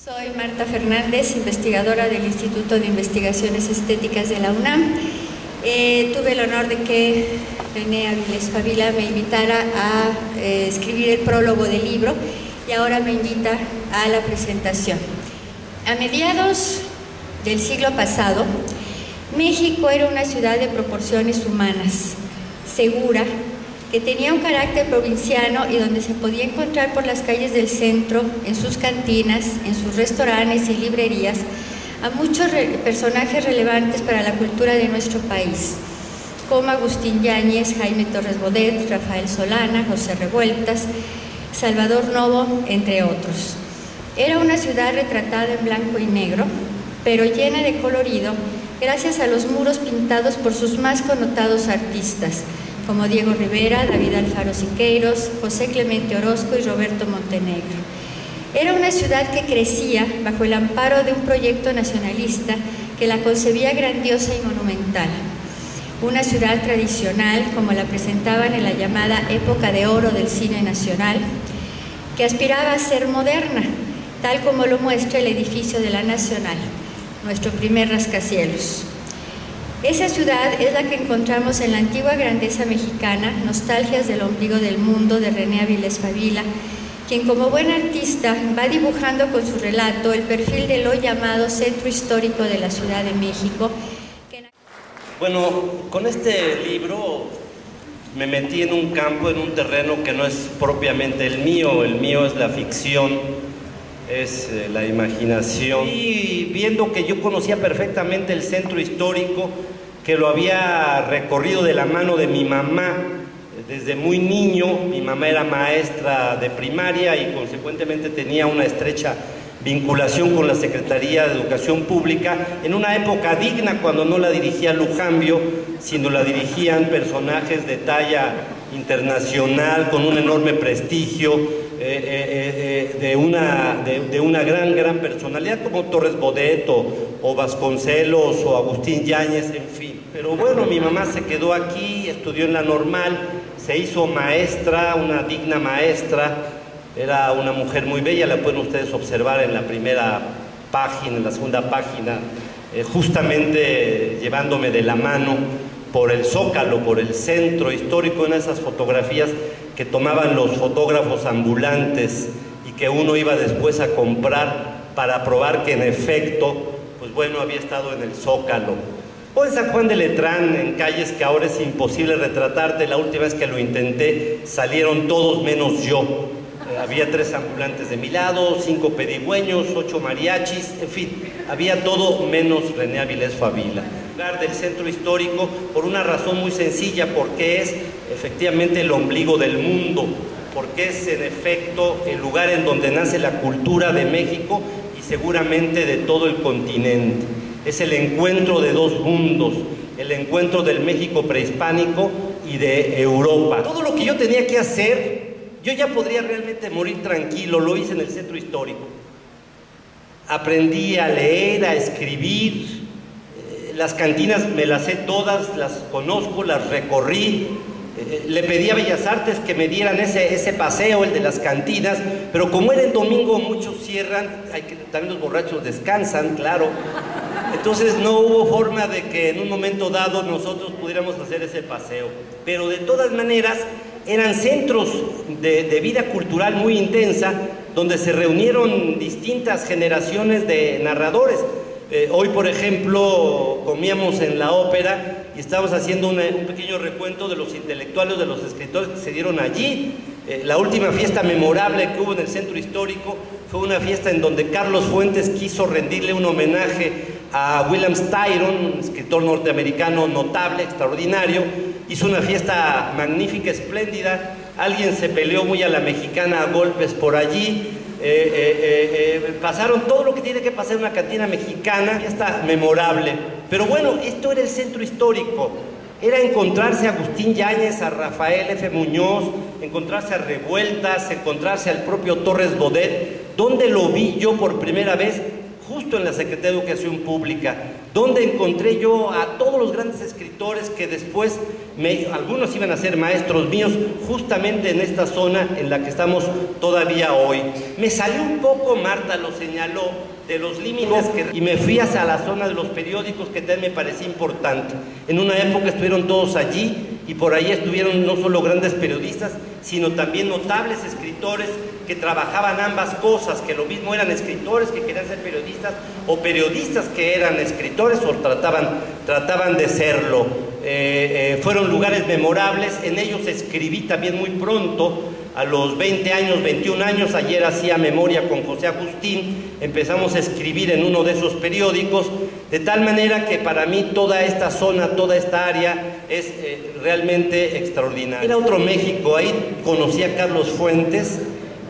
Soy Marta Fernández, investigadora del Instituto de Investigaciones Estéticas de la UNAM. Tuve el honor de que René Avilés Favila me invitara a escribir el prólogo del libro y ahora me invita a la presentación. A mediados del siglo pasado, México era una ciudad de proporciones humanas, segura, que tenía un carácter provinciano y donde se podía encontrar por las calles del centro, en sus cantinas, en sus restaurantes y librerías, a muchos personajes relevantes para la cultura de nuestro país, como Agustín Yáñez, Jaime Torres Bodet, Rafael Solana, José Revueltas, Salvador Novo, entre otros. Era una ciudad retratada en blanco y negro, pero llena de colorido, gracias a los muros pintados por sus más connotados artistas, como Diego Rivera, David Alfaro Siqueiros, José Clemente Orozco y Roberto Montenegro. Era una ciudad que crecía bajo el amparo de un proyecto nacionalista que la concebía grandiosa y monumental. Una ciudad tradicional, como la presentaban en la llamada época de oro del cine nacional, que aspiraba a ser moderna, tal como lo muestra el edificio de la Nacional, nuestro primer rascacielos. Esa ciudad es la que encontramos en la antigua grandeza mexicana, Nostalgias del ombligo del mundo, de René Avilés Favila, quien como buen artista va dibujando con su relato el perfil de lo llamado centro histórico de la Ciudad de México. Bueno, con este libro me metí en un campo, en un terreno que no es propiamente el mío es la ficción, es la imaginación. Y viendo que yo conocía perfectamente el centro histórico, que lo había recorrido de la mano de mi mamá desde muy niño. Mi mamá era maestra de primaria y consecuentemente tenía una estrecha vinculación con la Secretaría de Educación Pública en una época digna, cuando no la dirigía Lujambio, sino la dirigían personajes de talla internacional con un enorme prestigio, de una gran personalidad como Torres Bodet o Vasconcelos o Agustín Yáñez, en fin. Pero bueno, mi mamá se quedó aquí, estudió en la Normal, se hizo maestra, una digna maestra, era una mujer muy bella, la pueden ustedes observar en la primera página, en la segunda página, justamente llevándome de la mano por el Zócalo, por el centro histórico, en esas fotografías que tomaban los fotógrafos ambulantes y que uno iba después a comprar para probar que en efecto, pues bueno, había estado en el Zócalo. O en San Juan de Letrán, en calles que ahora es imposible retratarte. La última vez que lo intenté salieron todos menos yo. Había 3 ambulantes de mi lado, 5 pedigüeños, 8 mariachis, en fin, había todo menos René Avilés Favila. Lugar del centro histórico por una razón muy sencilla, porque es efectivamente el ombligo del mundo, porque es en efecto el lugar en donde nace la cultura de México y seguramente de todo el continente. Es el encuentro de 2 mundos, el encuentro del México prehispánico y de Europa. Todo lo que yo tenía que hacer, yo ya podría realmente morir tranquilo, lo hice en el centro histórico. Aprendí a leer, a escribir, las cantinas me las sé todas, las conozco, las recorrí. Le pedí a Bellas Artes que me dieran ese paseo, el de las cantinas, pero como era el domingo, muchos cierran, también los borrachos descansan, claro. Entonces no hubo forma de que en un momento dado nosotros pudiéramos hacer ese paseo. Pero de todas maneras eran centros de vida cultural muy intensa, donde se reunieron distintas generaciones de narradores. Hoy, por ejemplo, comíamos en la ópera y estábamos haciendo un pequeño recuento de los intelectuales, de los escritores que se dieron allí. La última fiesta memorable que hubo en el centro histórico fue una fiesta en donde Carlos Fuentes quiso rendirle un homenaje a William Styron, un escritor norteamericano notable, extraordinario. Hizo una fiesta magnífica, espléndida. Alguien se peleó muy a la mexicana a golpes por allí. Pasaron todo lo que tiene que pasar en una cantina mexicana, fiesta memorable. Pero bueno, esto era el centro histórico. Era encontrarse a Agustín Yáñez, a Rafael F. Muñoz, encontrarse a Revueltas, encontrarse al propio Torres Bodet. ¿Dónde lo vi yo por primera vez? Justo en la Secretaría de Educación Pública, donde encontré yo a todos los grandes escritores que después algunos iban a ser maestros míos justamente en esta zona en la que estamos todavía hoy. Me salió un poco, Marta lo señaló, de los límites y me fui hacia la zona de los periódicos, que también me parecía importante. En una época estuvieron todos allí y por ahí estuvieron no solo grandes periodistas, sino también notables escritores que trabajaban ambas cosas, que lo mismo eran escritores que querían ser periodistas o periodistas que eran escritores o trataban de serlo. Fueron lugares memorables, en ellos escribí también muy pronto, a los 20 años, 21 años, ayer hacía memoria con José Agustín, empezamos a escribir en uno de esos periódicos, de tal manera que para mí toda esta zona, toda esta área es realmente extraordinaria. Era otro México, ahí conocí a Carlos Fuentes,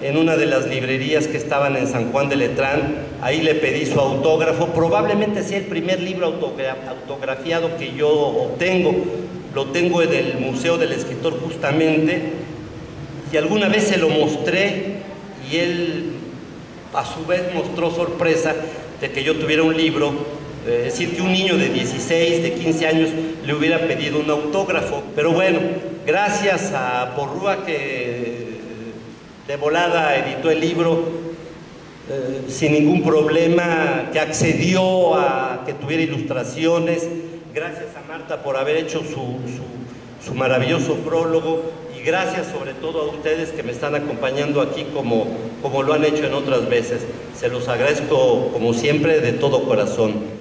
en una de las librerías que estaban en San Juan de Letrán, ahí le pedí su autógrafo, probablemente sea el primer libro autografiado que yo obtengo, lo tengo en el Museo del Escritor justamente, y alguna vez se lo mostré y él a su vez mostró sorpresa de que yo tuviera un libro, es decir, que un niño de 16, de 15 años le hubiera pedido un autógrafo. Pero bueno, gracias a Porrúa que de volada editó el libro sin ningún problema, que accedió a que tuviera ilustraciones. Gracias a Marta por haber hecho su maravilloso prólogo, y gracias sobre todo a ustedes que me están acompañando aquí como lo han hecho en otras veces. Se los agradezco como siempre de todo corazón.